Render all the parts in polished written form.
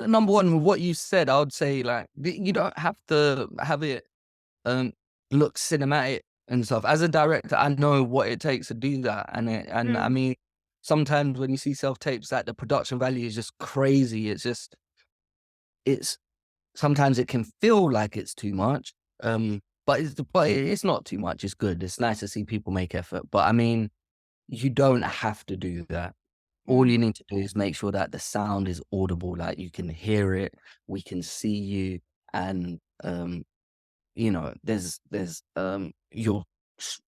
number one, with what you said, I would say like you don't have to have it um look cinematic and stuff. As a director, I know what it takes to do that, and I Mm, mean, sometimes when you see self tapes, like the production value is just crazy. It's sometimes it can feel like it's too much, but it's not too much. It's good. It's nice to see people make effort, but I mean, you don't have to do that. All mm. you need to do is make sure that the sound is audible, like you can hear it, we can see you, and you're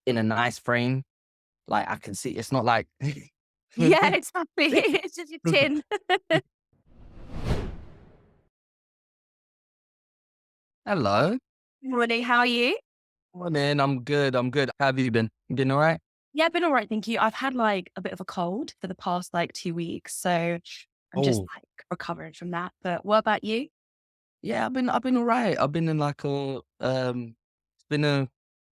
in a nice frame. Like I can see. It's not like Yeah, exactly. It's just a tin. hello. Morning, how are you? Morning. I'm good. I'm good. How have you been? You been all right? Yeah, I've been all right, thank you. I've had like a bit of a cold for the past like 2 weeks, so I'm just Oh, like recovering from that. But what about you? yeah. I've been all right. I've been in like it's been a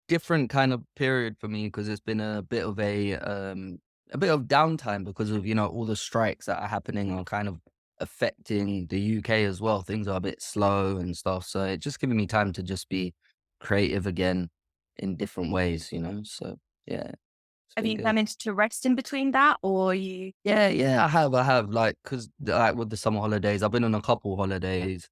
different kind of period for me because it's been a bit of downtime because of all the strikes that are happening are kind of affecting the UK as well. Things are a bit slow and stuff, so it's just giving me time to just be creative again in different ways. So yeah, it's Have been you good. managed to rest in between that, or you? Yeah, yeah, I have like because like with the summer holidays, I've been on a couple holidays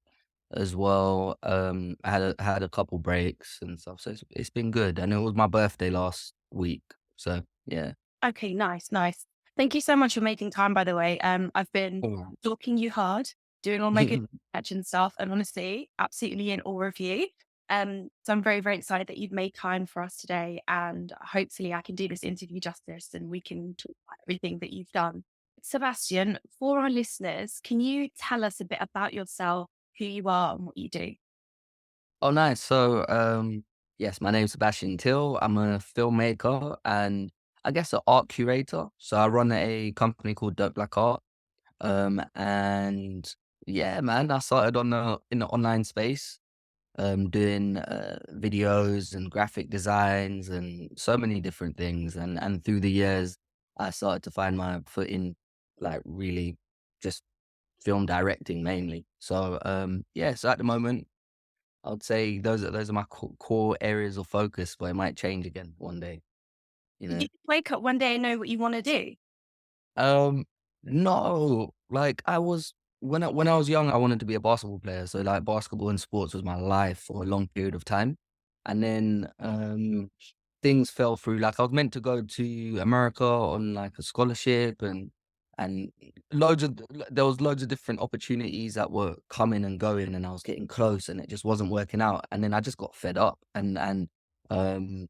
as well. I had a couple breaks and stuff, so it's been good. And it was my birthday last week, so yeah. Okay, nice, nice. Thank you so much for making time, by the way. I've been Oh. stalking you hard, doing all my good research and stuff, and honestly, absolutely in awe of you. So I'm very, very excited that you've made time for us today, and hopefully, I can do this interview justice, and we can talk about everything that you've done. Sebastian, for our listeners, can you tell us a bit about yourself, who you are, and what you do? Oh, nice. So, yes, my name's Sebastian Thiel. I'm a filmmaker and I guess an art curator. So I run a company called Dope Black Art. And yeah, man, I started in the online space, doing videos and graphic designs and so many different things. And through the years, I started to find my foot in like really just film directing mainly. So yeah, so at the moment, I would say those are my core areas of focus, but it might change again one day, you Did you know? just wake up one day and know what you want to do? Um, no, like when I was young, I wanted to be a basketball player. So like basketball and sports was my life for a long period of time. And then things fell through. Like I was meant to go to America on like a scholarship and there was loads of different opportunities that were coming and going and I was getting close and it just wasn't working out. And then I just got fed up um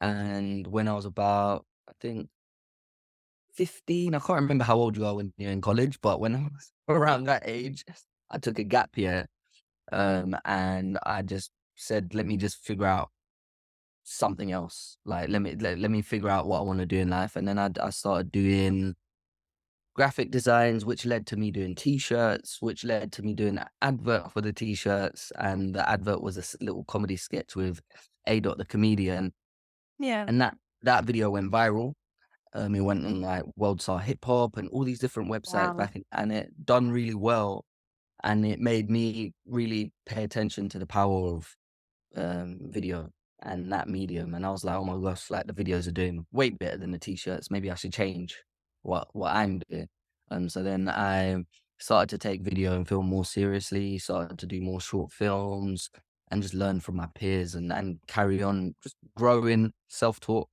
and when I was about I think 15, I can't remember how old you are when you're in college, but when I was around that age, I took a gap year, and I just said, "Let me just figure out something else. Like, let me figure out what I wanna do in life." And then I started doing graphic designs, which led to me doing T-shirts, which led to me doing a advert for the T-shirts, and the advert was a little comedy sketch with A. Dot the comedian, Yeah. and that video went viral. It went on like World Star Hip Hop and all these different websites Wow. back in, and it done really well. And it made me really pay attention to the power of video and that medium. And I was like, oh my gosh, like the videos are doing way better than the t-shirts. Maybe I should change what I'm doing. So then I started to take video and film more seriously, started to do more short films and just learn from my peers and carry on just growing self-taught.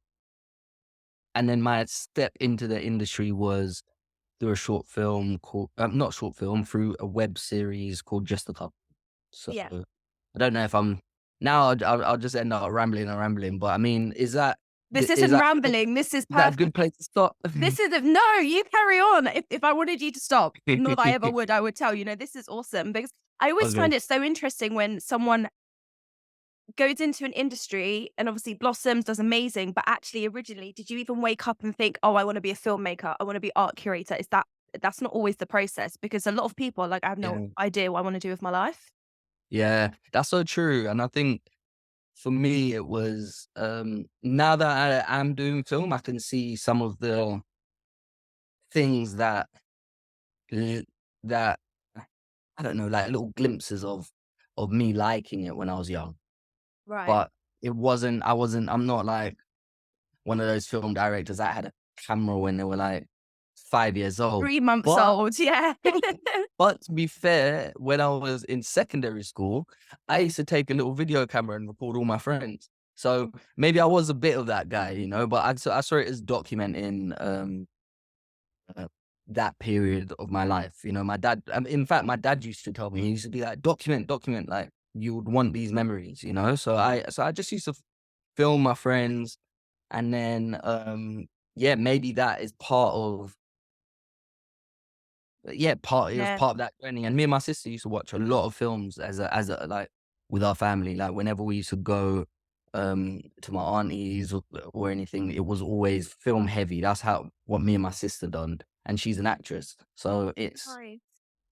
And then my step into the industry was through a short film called not short film, through a web series called Just a Couple. So, Yeah. I don't know if I'm now I'll just end up rambling and rambling, but I mean, This is isn't rambling. This is that a perfect. good place to stop? This is a no, you carry on. If I wanted you to stop, not that I ever would, I would tell you, no, this is awesome because I always Okay. find it so interesting when someone goes into an industry and obviously blossoms, does amazing, but actually originally, did you even wake up and think, oh, I want to be a filmmaker, I want to be art curator? That's not always the process because a lot of people are like, I have no Yeah. idea what I want to do with my life. Yeah, that's so true, and I think for me, it was, now that I am doing film, I can see some of the things that l that I don't know, like little glimpses of me liking it when I was young. Right. But I'm not like one of those film directors that had a camera when they were like 5 years old. 3 months But old, yeah. but to be fair, when I was in secondary school, I used to take a little video camera and record all my friends. So maybe I was a bit of that guy, you know, but I saw it as documenting uh, that period of my life. You know, my dad, in fact, my dad used to tell me, he used to be like, document, like you would want these memories, you know? So I just used to film my friends. And then, yeah, maybe that is part of, yeah, it was Yeah, part of that journey. And me and my sister used to watch a lot of films as a like with our family. Like whenever we used to go to my aunties or anything, it was always film heavy. That's how what me and my sister done. And she's an actress. nice.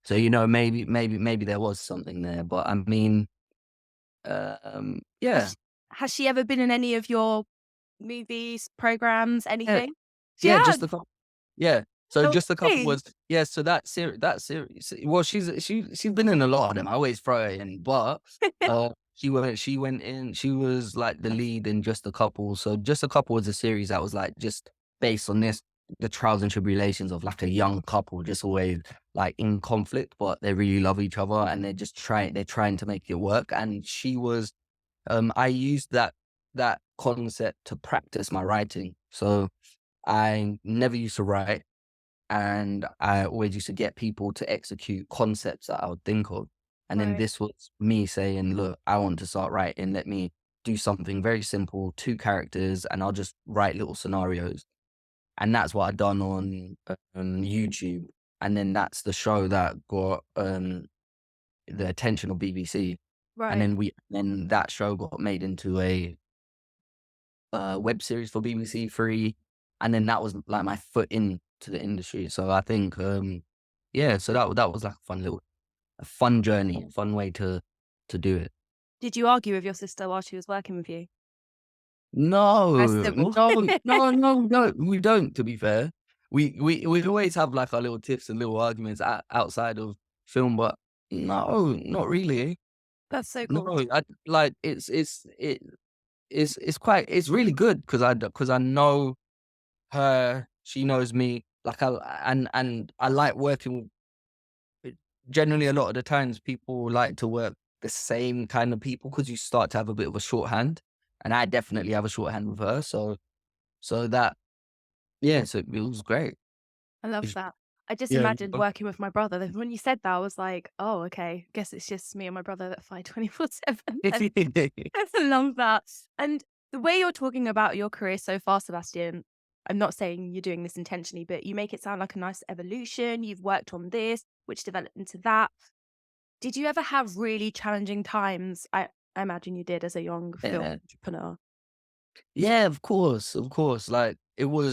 So you know, maybe there was something there. But I mean, yeah. Has has she ever been in any of your movies, programs, Yeah, anything? She yeah, has? just a couple. Yeah. So No just a couple way. was yeah, so that series well, she's been in a lot of them. I always throw her in, but, she went in she was, like, the lead in Just a Couple. So Just a Couple was a series that was, like, just based on the trials and tribulations of, like, a young couple just always, like, in conflict, but they really love each other, and they're trying to make it work, and she was I used that concept to practice my writing. So I never used to write, and I always used to get people to execute concepts that I would think of. And then Right, this was me saying, "Look, I want to start writing. Let me do something very simple, 2 characters, and I'll just write little scenarios." And that's what I done on YouTube. And then that's the show that got the attention of BBC. And right. then that show got made into a web series for BBC Three, and then that was like my foot into the industry. So I think, yeah, so that was like a fun journey, a fun way to do it. Did you argue with your sister while she was working with you? Nice No, civil. no, we don't. To be fair, we always have like our little tiffs and little arguments outside of film, but no, not really. That's so No, cool. I like it's really good because I know her, she knows me, like, and I like working with generally, a lot of the times, people like to work the same kind of people because you start to have a bit of a shorthand, and I definitely have a shorthand with her, so that yeah, so it was great. I love It's that. I just yeah. imagined working with my brother. Then when you said that, I was like, "Oh, okay. Guess it's just me and my brother that fight 24/7." And I love that. And the way you're talking about your career so far, Sebastian, I'm not saying you're doing this intentionally, but you make it sound like a nice evolution. You've worked on this, which developed into that. Did you ever have really challenging times? I imagine you did as a young film Yeah. entrepreneur. Yeah, of course, like, there were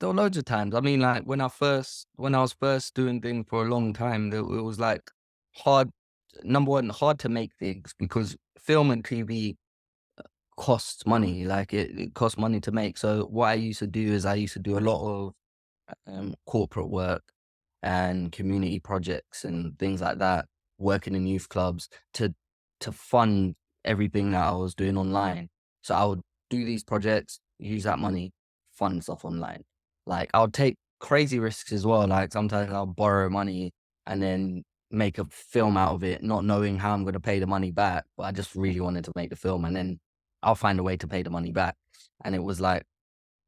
loads of times. I mean, like, when I was first doing things for a long time, it was, like, hard number 1, hard to make things because film and TV costs money, like, it costs money to make. So what I used to do is I used to do a lot of corporate work and community projects and things like that, working in youth clubs to fund everything that I was doing online. So I would do these projects, use that money, fund stuff online. Like I would take crazy risks as well. Like sometimes I'll borrow money and then make a film out of it, not knowing how I'm going to pay the money back. But I just really wanted to make the film, and then I'll find a way to pay the money back. And it was like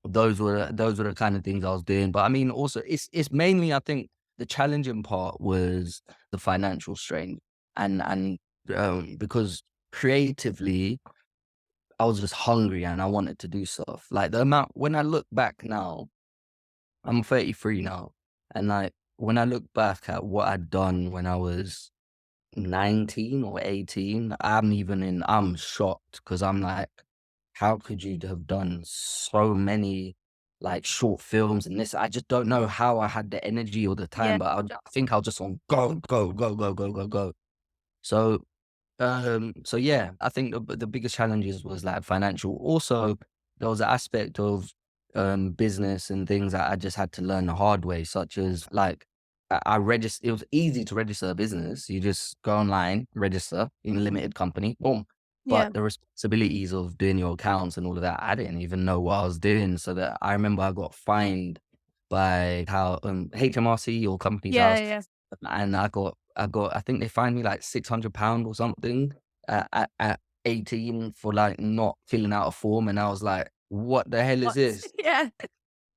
those were the kind of things I was doing. But I mean, also, it's mainly I think the challenging part was the financial strain, and because creatively I was just hungry and I wanted to do stuff. Like the amount when I look back now, I'm 33 now, and like when I look back at what I'd done when I was 19 or 18, I'm shocked because I'm like, how could you have done so many like short films and this? I just don't know how I had the energy or the Yeah. time, but I think I was just on go, go, go, go, go, go, go. So, so yeah, I think the biggest challenges was like financial. Also, there was an aspect of business and things that I just had to learn the hard way, such as like I register. It was easy to register a business. You just go online, register in a limited company, boom. Yeah. But the responsibilities of doing your accounts and all of that, I didn't even know what I was doing. So that I remember I got fined by how HMRC or company's Yeah, house, yeah, yeah. and I think they fined me like £600 or something at 18 for like not filling out a form, and I was like, "What the hell is What? this?" Yeah.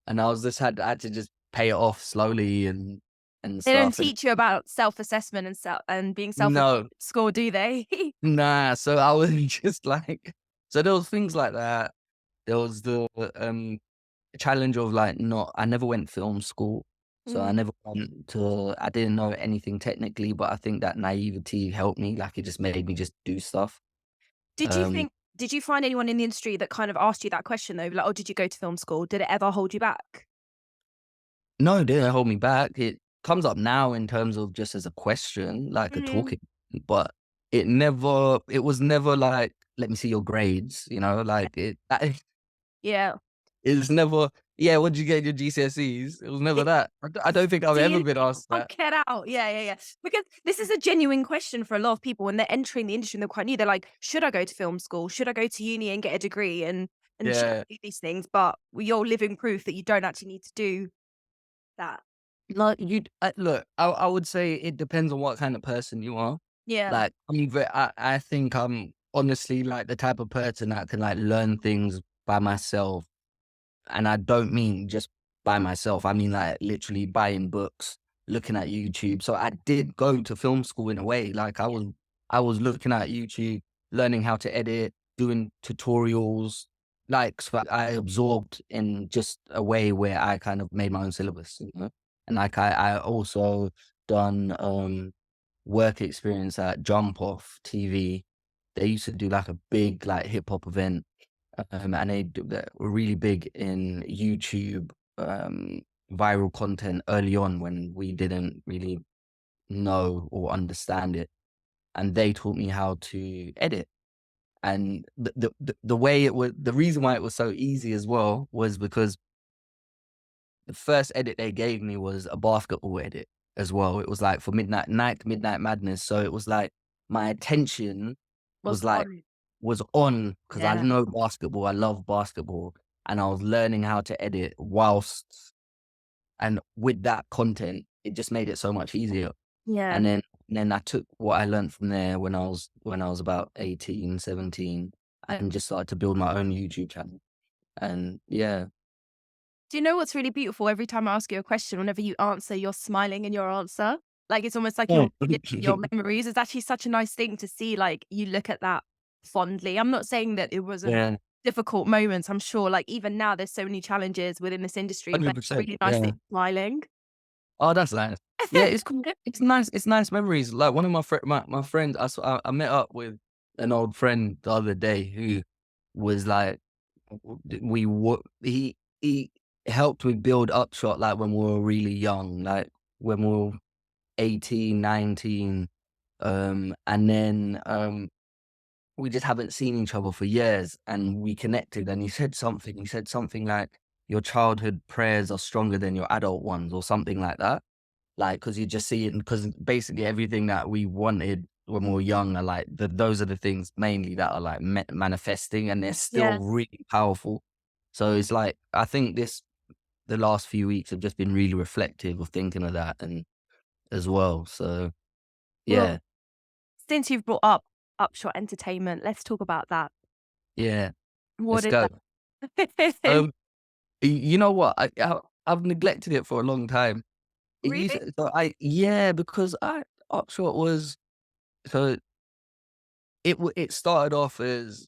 And I was just had to just pay it off slowly and They don't stuff. And teach you about self-assessment and being self no, score, do they? nah. So I was just like, so there was things like that. There was the challenge of like not. I never went film school, so I Mm. never went to. I didn't know anything technically, but I think that naivety helped me. Like it just made me just do stuff. Did you Um, think did you find anyone in the industry that kind of asked you that question though? Like, "Oh, did you go to film school?" Did it ever hold you back? no, it didn't hold me back. It comes up now in terms of just as a question, like a Mm. talking, but it was never like, "Let me see your grades," like Yeah. it's never, "Yeah, what did you get in your GCSEs?" It was never that. I don't think I've Do ever you been asked oh, that. get out. Yeah, yeah, yeah. Because this is a genuine question for a lot of people when they're entering the industry and they're quite new. They're like, "Should I go to film school? Should I go to uni and get a degree and should I Yeah. do these things?" But you're living proof that you don't actually need to do that. No, look, I would say it depends on what kind of person you are. Yeah. Like, I think I'm honestly, like, the type of person that can, like, learn things by myself. And I don't mean just by myself. I mean, like, literally buying books, looking at YouTube. So I did go to film school in a way. Like, I was looking at YouTube, learning how to edit, doing tutorials. Like, so I absorbed in just a way where I kind of made my own syllabus. And like, I also done work experience at Jump Off TV. They used to do like a big like hip hop event, and they were really big in YouTube viral content early on when we didn't really know or understand it, and they taught me how to edit. And the way it was, the reason why it was so easy as well was because the first edit they gave me was a basketball edit as well. It was like for Midnight Madness. So it was like my attention Was was like on. was on because I Yeah. know basketball. I love basketball, and I was learning how to edit whilst and with that content, it just made it so much easier. Yeah. And then I took what I learned from there when I was about 18, 17, and just started to build my own YouTube channel. And yeah. Do you know what's really beautiful? Every time I ask you a question, whenever you answer, you're smiling in your answer. Like it's almost like Yeah. you're reliving your memories. It's actually such a nice thing to see, like you look at that fondly. I'm not saying that it wasn't Yeah. difficult moments. I'm sure like even now there's so many challenges within this industry, but it's 100%. really nice that Yeah. you're smiling. Oh, that's nice. Yeah, it's cool. It's nice. It's nice memories. Like one of my friends, I met up with an old friend the other day who was like, he helped me build Upshot like when we were really young, like when we were 18, 19, and then we just haven't seen each other for years, and we connected. And he said something. He said something like, "Your childhood prayers are stronger than your adult ones," or something like that. Like, because you just see it, because basically everything that we wanted when we were young are like, those are the things mainly that are like manifesting, and they're still Yeah. really powerful. So it's like, I think the last few weeks have just been really reflective of thinking of that and as well. So Well, yeah, since you've brought up Upshot Entertainment, let's talk about that. yeah, What let's is go. that? Um, you know what? I've neglected it for a long time. It used Really? to, so I yeah, because I Upshot was so it started off as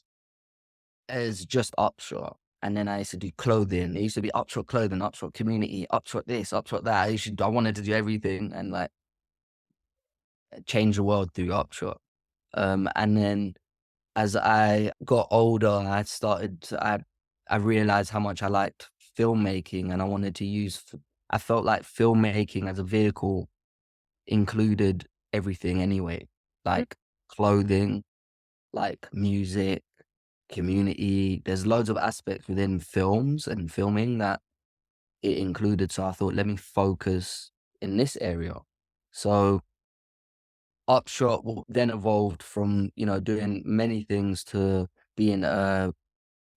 just Upshot. And then I used to do clothing. It used to be Upshot clothing, Upshot community, Upshot this, Upshot that. I wanted to do everything and like change the world through Upshot. And then as I got older, I realized how much I liked filmmaking, and I wanted to I felt like filmmaking as a vehicle included everything anyway, Mm. like clothing, like music, community. There's loads of aspects within films and filming that it included. So I thought, let me focus. in this area. So Upshot then evolved from, doing many things to being a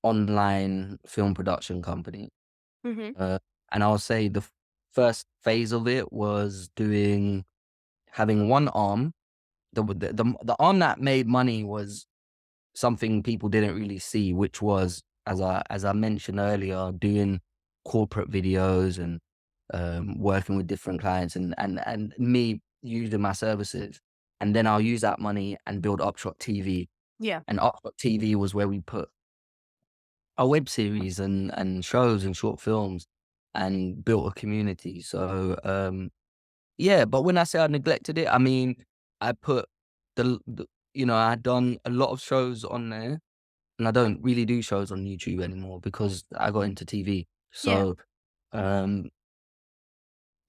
online film production company. Hmm. Uh, and I'll say the first phase of it was having one arm. The arm that made money was something people didn't really see, which was, as I mentioned earlier, doing corporate videos and working with different clients, and me using my services. And then I'll use that money and build Upshot TV. Yeah. And Upshot TV was where we put our web series and shows and short films and built a community. So yeah, but when I say I neglected it, I mean I put the I had done a lot of shows on there, and I don't really do shows on YouTube anymore because I got into TV. Yeah. So um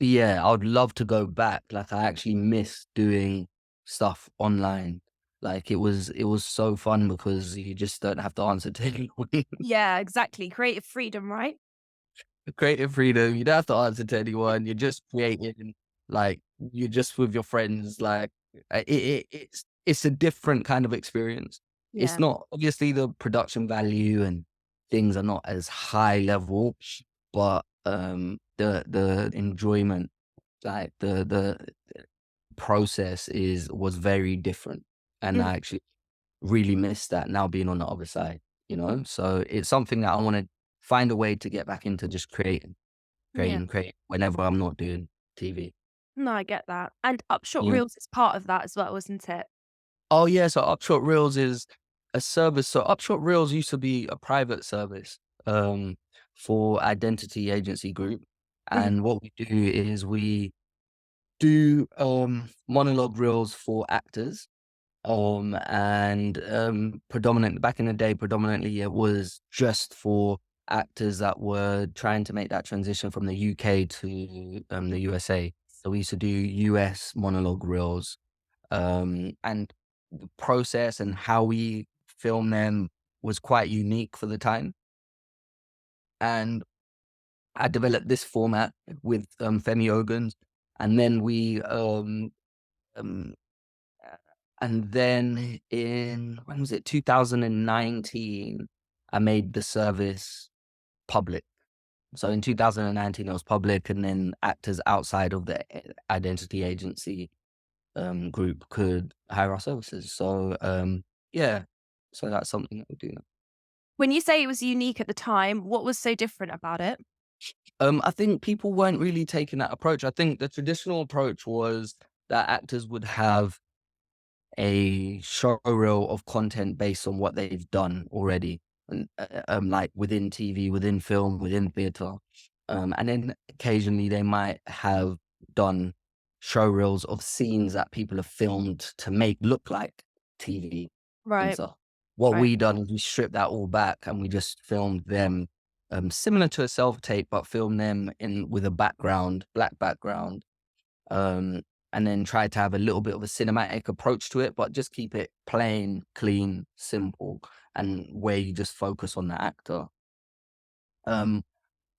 yeah, I would love to go back. Like, I actually miss doing stuff online. Like, it was so fun because you just don't have to answer to anyone. Yeah, exactly. Creative freedom, right? Creative freedom, you don't have to answer to anyone, you're just creating, like, you're just with your friends, like, it's a different kind of experience. It's Yeah. not obviously, the production value and things are not as high level, but, the enjoyment, like, the process was very different, and Mhm. I actually really miss that now being on the other side, you know? So, it's something that I wanna find a way to get back into, just Yeah. creating whenever I'm not doing TV. No, I get that. And Upshot Yeah. Reels is part of that as well, isn't it? Oh, yeah, so Upshot Reels is a service. So Upshot Reels used to be a private service, um, for identity agency group, Mhm. and what we do is we do, monologue reels for actors. Predominantly back in the day, predominantly it was just for actors that were trying to make that transition from the UK to the USA. So we used to do US monologue reels, and the process and how we film them was quite unique for the time. And I developed this format with Femi Ogans, and then um, Uh, and then in when was it? 2019, I made the service public. So in 2019, it was public, and then actors outside of the identity agency group could hire our services. So yeah, so that's something that we do now. When you say it was unique at the time, what was so different about it? I think people weren't really taking that approach. I think the traditional approach was that actors would have a showreel of content based on what they've done already, and like within TV, within film, within theater, and then occasionally they might have done showreels of scenes that people have filmed to make look like TV and Right, stuff. What right. we done is we stripped that all back and we just filmed them, similar to a self tape, but filmed them in with a background, black background, um, and then try to have a little bit of a cinematic approach to it, but just keep it plain, clean, simple, and where you just focus on the actor. Um,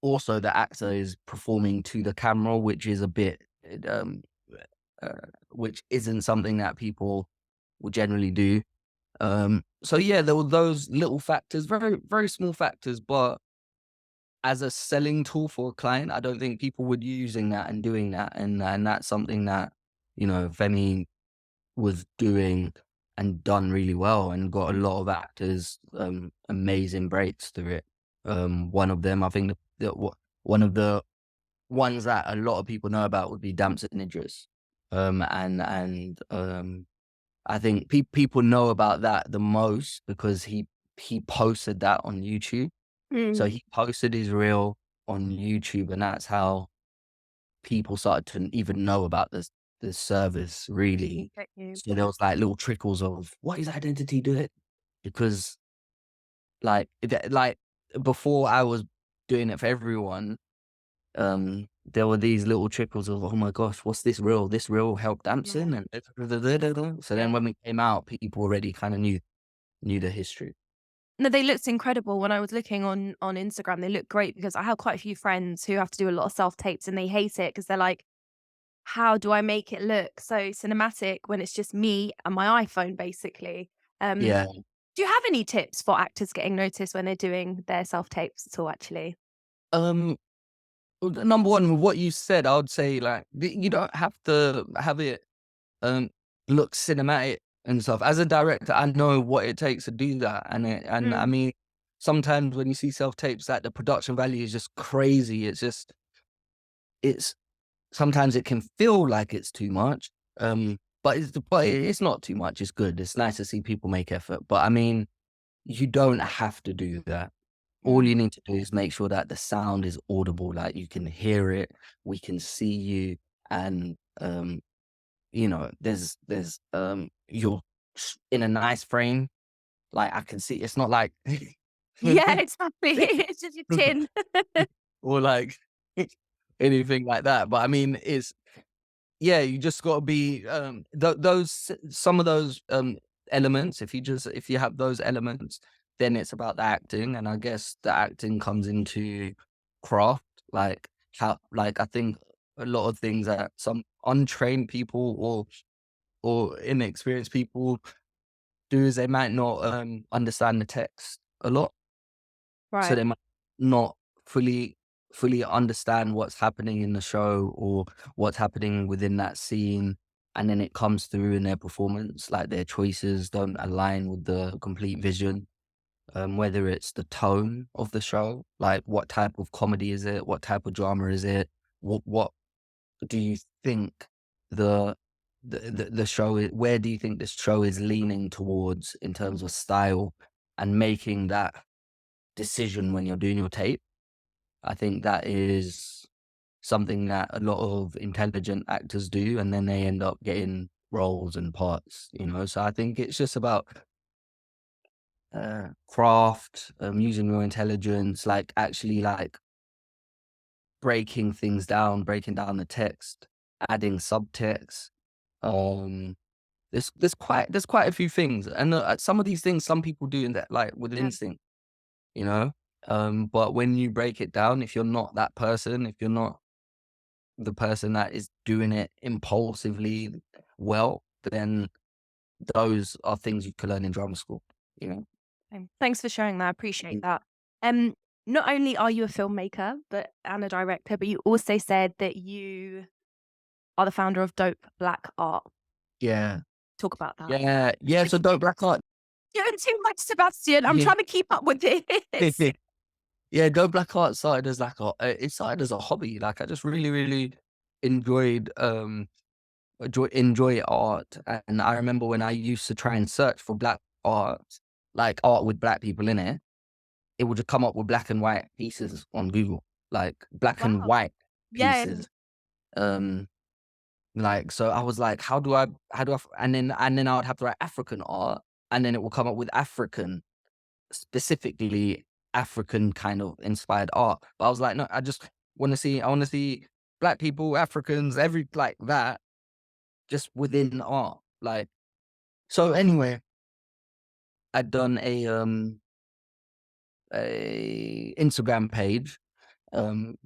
Also, the actor is performing to the camera, which is a bit, uh, which isn't something that people will generally do. So yeah, there were those little factors, very, very small factors, but as a selling tool for a client, I don't think people were using that and doing that, and that's something that Femi was doing and done really well, and got a lot of actors amazing breaks through it. One of them, I think, one of the ones that a lot of people know about would be Damson Idris, and I think people know about that the most because he posted that on YouTube. So Mm, he posted his reel on YouTube, and that's how people started to even know about this service, really. get you. So there was, like, little trickles of, "What is Identity doing?" Because, like, before I was doing it for everyone, there were these little trickles of, "Oh my gosh, what's this reel? This reel helped Yeah. dancing," and so Yeah. then when we came out, people already kinda knew the history. No, they looked incredible when I was looking on Instagram. They look great because I have quite a few friends who have to do a lot of self tapes and they hate it because they're like, how do I make it look so cinematic when it's just me and my iPhone, basically. Um, Yeah. do you have any tips for actors getting noticed when they're doing their self tapes at all? Actually, Um, Number one, with what you said, I would say like you don't have to have it um look cinematic and stuff. As a director, I know what it takes to do that, and I mm, mean, sometimes when you see self tapes, that the production value is just crazy. It's sometimes it can feel like it's too much, but it's not too much. It's good. It's nice to see people make effort. But I mean, you don't have to do that. All mm. you need to do is make sure that the sound is audible, like you can hear it, we can see you, and you're in a nice frame. Like I can see. It's not like Yeah, exactly. It's just your tin. or like anything like that. But I mean, it's yeah, you just gotta be, those some of those, elements, if you have those elements, then it's about the acting, and I guess the acting comes into craft, like, I think a lot of things that some untrained people or inexperienced people do is they might not, understand the text a lot. So Right, they might not fully fully understand what's happening in the show or what's happening within that scene, and then it comes through in their performance, like their choices don't align with the complete vision, whether it's the tone of the show, like what type of comedy is it, what type of drama is it, what do you think the the show is, where do you think this show is leaning towards in terms of style, and making that decision when you're doing your tape. I think that is something that a lot of intelligent actors do, and then they end up getting roles and parts, you know? So I think it's just about craft, using your intelligence, like actually like breaking things down, breaking down the text, adding subtext. Um, there's quite a few things, and some of these things some people do in that like with yeah. instinct, you know. But when you break it down, if you're not that person, if you're not the person that is doing it impulsively well, then those are things you can learn in drama school, you know? Thanks for sharing that. I appreciate Mm. that. Um, not only are you a filmmaker and a director, but you also said that you are the founder of Dope Black Art. Yeah. Talk about that. Yeah. Yeah. So Dope Black Art. You're doing too much, Sebastian. I'm Yeah. trying to keep up with this. Yeah. Dope Black Art started as like it started as a hobby. Like I just really, really enjoyed, enjoy art. And I remember when I used to try and search for black art, like art with black people in it would just come up with black and white pieces on Google, like black and Wow. white Yeah. pieces. Um, like, so I was like, how do I, and then I would have to write African art, and then it will come up with African, specifically African kind of inspired art. But I was like, no, I want to see black people, Africans, every like that, just within art. Like, so anyway, I'd done a Instagram page,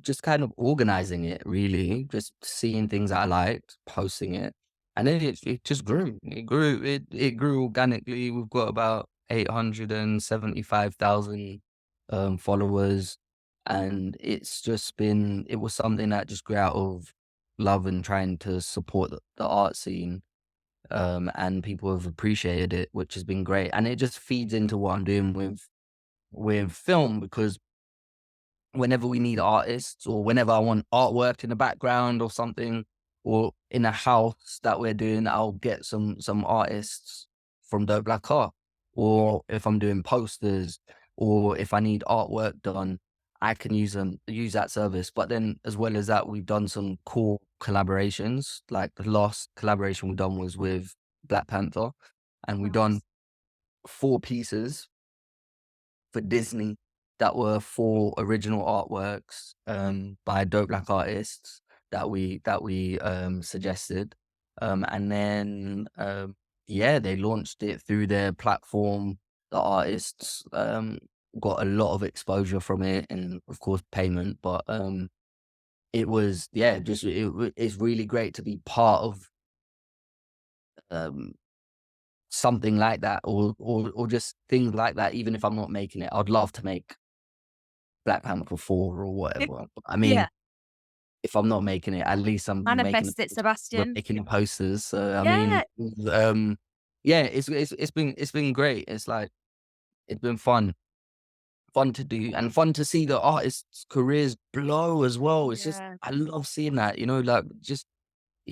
just kind of organizing it really, just seeing things I liked, posting it, and then it just grew. It grew organically. We've got about 875,000 followers, and it was something that just grew out of love and trying to support the art scene. And people have appreciated it, which has been great. And it just feeds into what I'm doing with film, because whenever we need artists, or whenever I want artwork in the background or something, or in a house that we're doing, I'll get some artists from Dope Black Art. Or if I'm doing posters, or if I need artwork done, I can use that service. But then as well as that, we've done some cool collaborations. Like the last collaboration we done was with Black Panther, and we done Nice. 4 pieces for Disney that were 4 original artworks, by dope black artists that we suggested. And then, yeah, they launched it through their platform. The artists, got a lot of exposure from it and, of course, payment, but, it was, yeah, just it's really great to be part of um, something like that, or just things like that. Even if I'm not making it, I'd love to make Black Panther 4 or whatever. But I Yeah. mean, if I'm not making it, at least I'm making Manifest it, we're Sebastian. making the posters. So I mean, Yeah. yeah, it's been great. It's like it's been fun to do and fun to see the artists' careers blow as well. It's just Yeah. I love seeing that, like just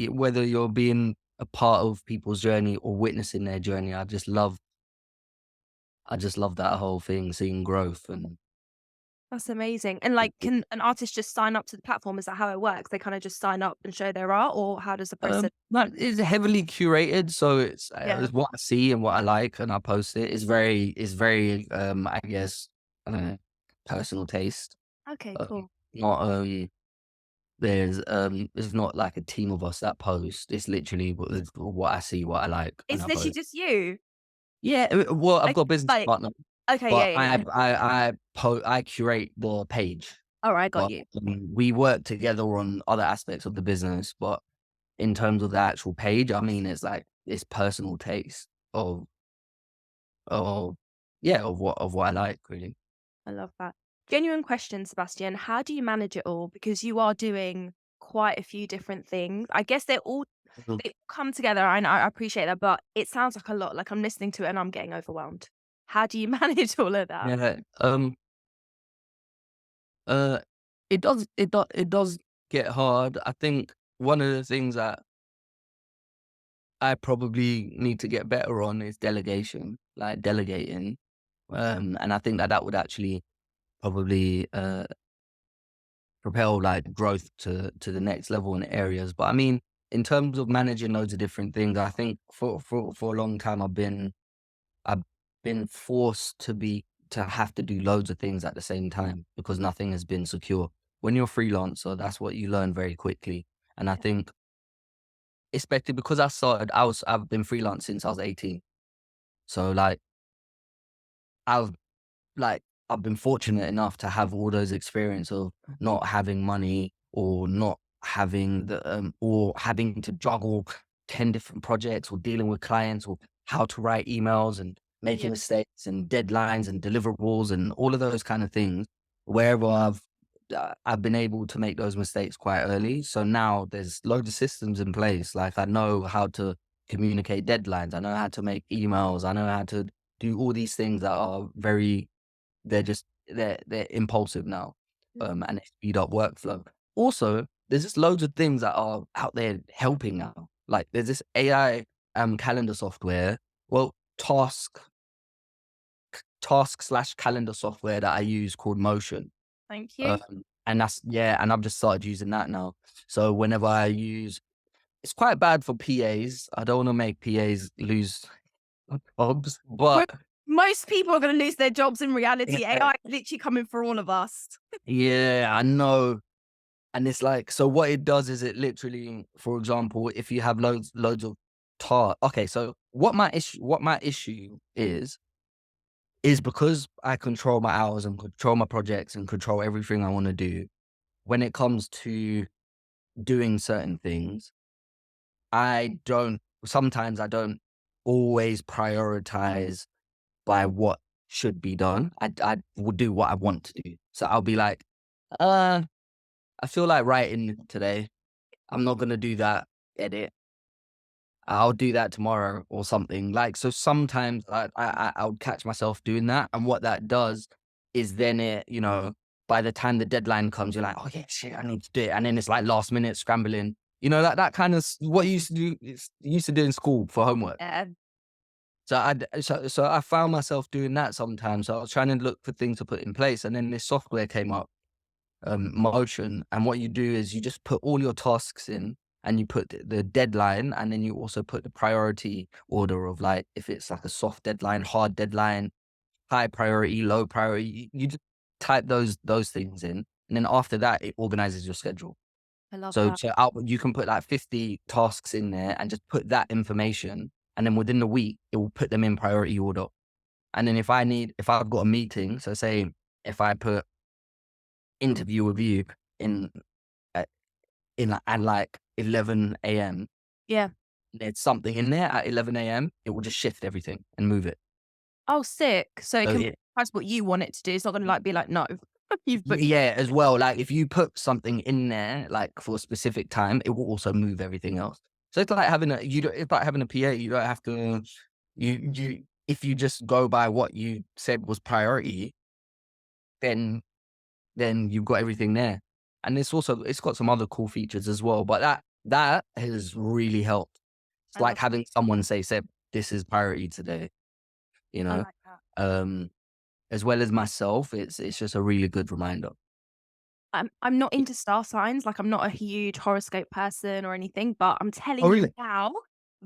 whether you're being a part of people's journey or witnessing their journey. I just love that whole thing, seeing growth and That's amazing. And, like, can an artist just sign up to the platform? Is that how it works? They kinda just sign up and show their art, or how does the process? no, it's heavily curated, so Yeah. it's what I see and what I like, and I post it. It's very, I guess, I don't know, personal taste. Okay, Um, cool. not there's not like a team of us that post. It's literally what I see, what I like, and It's I literally post. just you? Yeah, well, I've Like got a business like partner, okay, yeah, but yeah, yeah. I curate the page, Alright, got but you. we work together on other aspects of the business. But in terms of the actual page, I mean, it's like it's personal taste of of yeah of what I like really. I love that. Genuine question, Sebastian. How do you manage it all? Because you are doing quite a few different things. I guess Mhm. they all come together. I appreciate that, but it sounds like a lot. Like I'm listening to it and I'm getting overwhelmed. How do you manage all of that? Yeah, uh, it does get hard. I think one of the things that I probably need to get better on is delegation, like delegating. And I think that that would actually probably propel like growth to the next level in areas. But I mean, in terms of managing loads of different things, I think for a long time I've been forced to have to do loads of things at the same time because nothing has been secure. When you're a freelancer, that's what you learn very quickly. And I think especially because I've been freelance since I was 18. So I've like, I've been fortunate enough to have all those experience of not having money or not having or having to juggle 10 different projects or dealing with clients or how to write emails and Yeah, making mistakes and deadlines and deliverables and all of those kind of things. Wherever I've been able to make those mistakes quite early. So now there's loads of systems in place. Like I know how to communicate deadlines. I know how to make emails. I know how to do all these things that are they're impulsive now, and they speed up workflow. Also, there's just loads of things that are out there helping now. Like there's this AI calendar software, well, task slash calendar software that I use called Motion. thank you. And that's yeah, and I've just started using that now. So whenever I use, it's quite bad for PAs. I don't want to make PAs lose jobs, We're, but most people are going to lose their jobs in reality. yeah, AI is literally coming for all of us. yeah, I know. And it's like, so what it does is it literally, for example, if you have loads of okay, so what my issue is because I control my hours and control my projects and control everything I want to do. When it comes to doing certain things, sometimes I don't always prioritize by what should be done. I will do what I want to do. So I'll be like, uh, I feel like writing today. I'm not gonna do that edit. I'll do that tomorrow or something. Like, so sometimes I would catch myself doing that. And what that does is then by the time the deadline comes, you're like, oh yeah, shit, I need to do it. And then it's like last minute scrambling. That kind of what you used to do, you used to do in school for homework. Yeah, So I found myself doing that sometimes. So I was trying to look for things to put in place. And then this software came up, Motion. And what you do is you just put all your tasks in and you put the deadline, and then you also put the priority order of like if it's like a soft deadline, hard deadline, high priority, low priority. You just type those things in, and then after that, it organizes your schedule. I love So that. you can put like 50 tasks in there and just put that information, and then within the week, it will put them in priority order. And then if I've got a meeting, so say if I put interview with you in at like 11 a.m. Yeah. There's something in there at 11 a.m., it will just shift everything and move it. Oh, sick. So it So can it price what you want it to do. It's not gonna, like, be like, "No, you've booked." yeah, as well, like, if you put something in there, like, for a specific time, it will also move everything else. So it's like having a you don't it's like having a PA, you don't have to you if you just go by what you said was priority, then you've got everything there. And it's got some other cool features as well, but that has really helped. It's I like love having someone say, "Seb, this is priority today," you I know? like that. Um, as well as myself, it's just a really good reminder. I'm not into star signs, like, I'm not a huge horoscope person or anything, but I'm Oh, telling you really? now,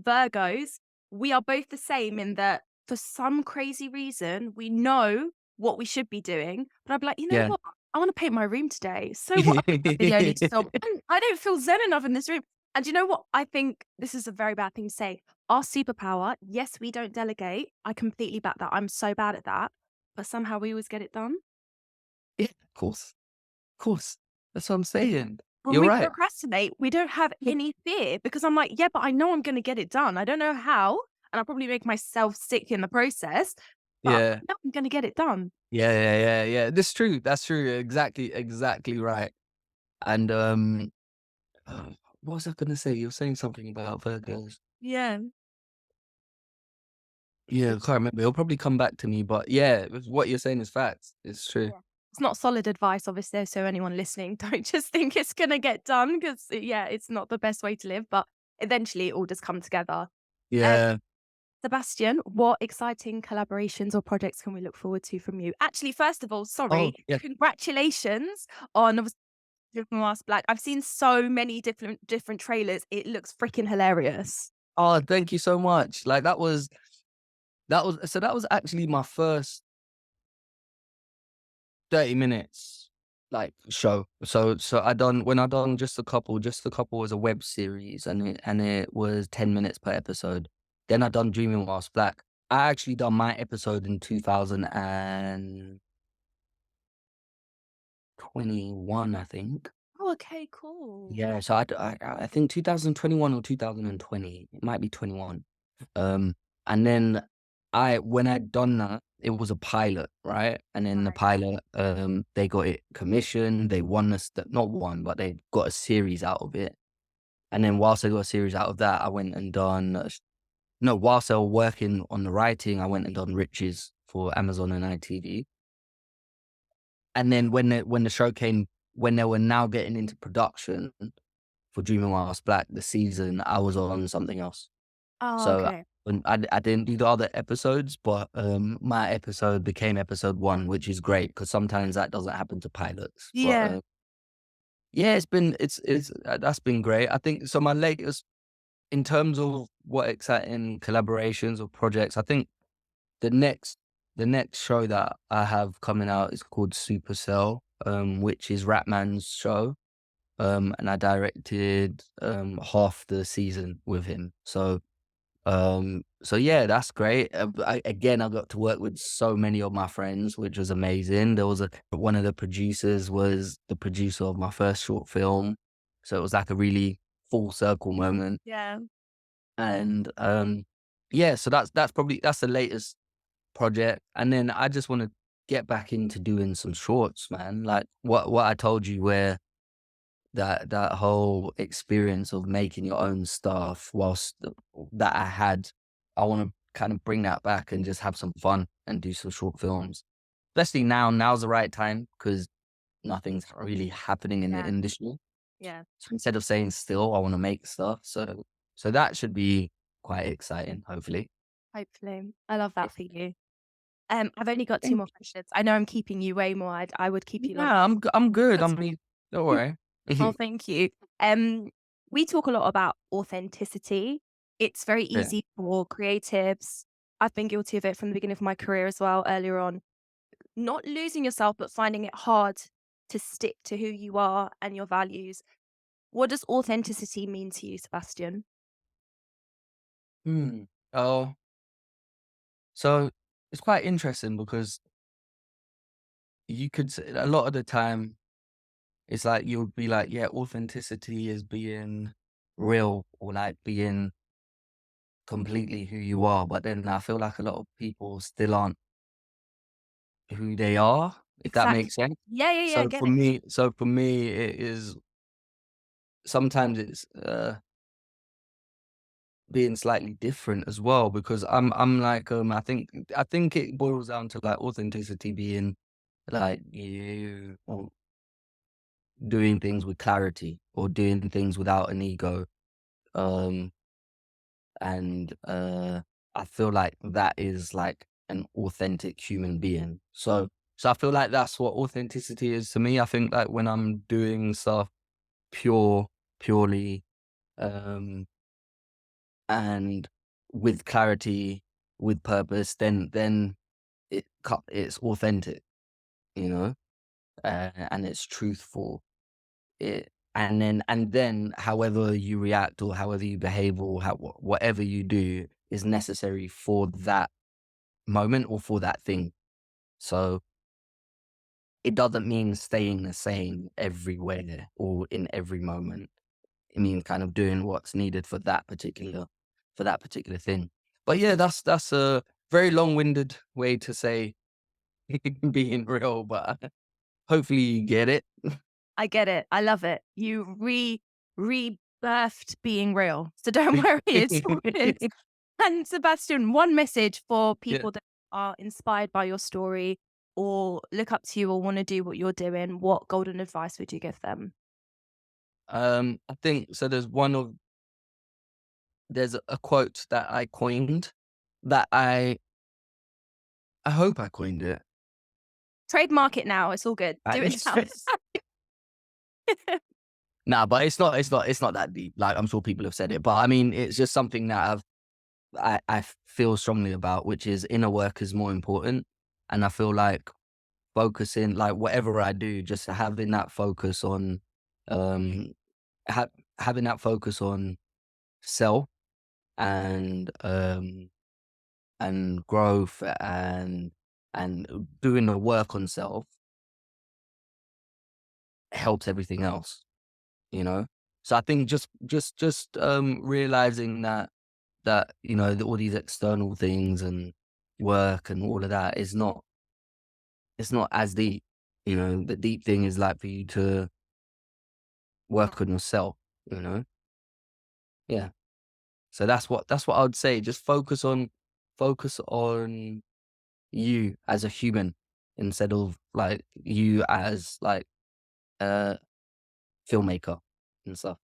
Virgos, we are both the same in that for some crazy reason, we know what we should be doing, but I'd be like, "You know Yeah. what? I wanna paint my room today. So what? A video needs to film. I don't feel zen enough in this room." And you know what? I think this is a very bad thing to say. Our superpower, yes, we don't delegate. I completely back that. I'm so bad at that, but somehow we always get it done. Yeah, of course. Of course. That's what I'm saying. When You're we right. procrastinate, we don't have any fear because I'm like, "Yeah, but I know I'm gonna get it done. I don't know how, and I'll probably make myself sick in the process, but I Yeah. know I'm gonna get it done." Yeah. That's true. That's true. Exactly right. And, what was I gonna say? You were saying something about Virgos. Yeah. Yeah, I can't remember. It'll probably come back to me, but yeah, what you're saying is facts. It's true. Yeah. It's not solid advice, obviously, so anyone listening, don't just think it's gonna get done because, yeah, it's not the best way to live, but eventually it all does come together. Um, Yeah. Sebastian, what exciting collaborations or projects can we look forward to from you? Actually, first of all, Oh, sorry, yeah. congratulations on Different Mask Black. I've seen so many different trailers. It looks freaking hilarious. Oh, thank you so much. Like that was actually my first 30 minutes like show. So I done Just a Couple was a web series and it was 10 minutes per episode. Then I done Dreaming Whilst Black. I actually done my episode in 2021, I think. Oh, okay, cool. Yeah, so I think 2021 or 2020. It might be 21. Um, and then when I'd done that, it was a pilot, right? And then the Right. pilot, they got it commissioned. They won us, not one, but they got a series out of it. And then whilst I got a series out of that, I went and done, no, whilst I was working on the writing, I went and done Riches for Amazon and ITV. And then when the show came, when they were now getting into production for Dreaming Whilst Black, the season, I was on something else. Oh, So, okay. when I didn't do the other episodes, but, my episode became episode 1, which is great because sometimes that doesn't happen to pilots. But, Yeah. yeah, that's been great. I think so my latest in terms of what exciting collaborations or projects, I think the next the next show that I have coming out is called Supa Cell, which is Ratman's show, and I directed, half the season with him. So yeah, that's great. Again, I got to work with so many of my friends, which was amazing. There was one of the producers was the producer of my first short film, so it was like a really full circle moment. Yeah. And yeah, so that's the latest project. And then I just want to get back into doing some shorts, man. Like what I told you, where that whole experience of making your own stuff that I had, I wanna kind of bring that back and just have some fun and do some short films. Especially now, now's the right time because nothing's really happening in the Yeah. industry. Yeah. So instead of staying still, I wanna make stuff. So that should be quite exciting, hopefully. Hopefully. I love Yeah. that for you. I've only got 2 Thank more questions. I know I'm keeping you way more. I would keep you. you longer. Yeah, I'm good. I mean, don't worry. Oh, thank you. Um, we talk a lot about authenticity. It's very Yeah. easy for creatives. I've been guilty of it from the beginning of my career as well, earlier on. Not losing yourself, but finding it hard to stick to who you are and your values. What does authenticity mean to you, Sebastian? Hmm. Oh, so it's quite interesting because you could say a lot of the time it's like you'll be like, yeah, authenticity is being real or like being completely who you are. But then I feel like a lot of people still aren't who they are, if that Exactly. makes sense. Yeah, yeah, yeah, I get it. So for me, it is sometimes it's being slightly different as well because I'm like I think it boils down to like authenticity being like you doing things with clarity or doing things without an ego. Um and I feel like that is like an authentic human being. So I feel like that's what authenticity is to me. I think like when I'm doing stuff pure purely um and with clarity, with purpose, then it's authentic, you know, and it's truthful. And then however you react or however you behave or whatever you do is necessary for that moment or for that thing. So it doesn't mean staying the same everywhere or in every moment. It means kind of doing what's needed for that particular thing. But yeah, that's a very long-winded way to say being real, but hopefully you get it. I get it. I love it. You rebirthed being real. So don't worry, it's all good. And Sebastian, one message for Yeah. people that are inspired by your story or look up to you or want to do what you're doing, what golden advice would you give them? I think so there's a quote that I coined that I hope I coined it. Trademark it now. It's all good. I Do it now. Nah, but it's not that deep. Like, I'm sure people have said it, but I mean, it's just something that I feel strongly about, which is inner work is more important. And I feel like focusing, like whatever I do, just having that focus on, um, ha having that focus on self and, and growth and doing the work on self helps everything else, you know? So I think just realizing that, you know, all these external things and work and all of that is not it's not as deep. You know, the deep thing is like for you to work on yourself, you know? Yeah. So that's what I would say. Just focus on you as a human instead of like you as like a filmmaker and stuff.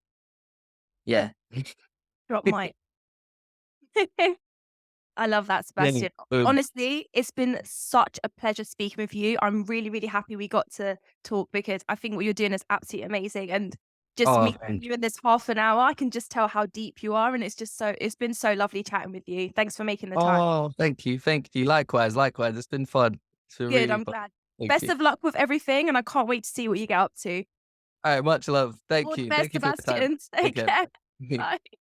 Yeah. Drop mic. I love that, Yeah. Sebastian. Honestly, it's been such a pleasure speaking with you. I'm really, really happy we got to talk because I think what you're doing is absolutely amazing. And just Oh, meeting thank you in this half an hour, I can just tell how deep you are. And it's been so lovely chatting with you. Thanks for making the time. oh, thank you, thank you. Likewise, likewise. It's been fun. It's been Good. really I'm fun. glad. Thank Best you. of luck with everything. And I can't wait to see what you get up to. All right, much love. All Thank the you. best, Thank you for your time. Sebastian. Take Take care. care. Bye. Bye.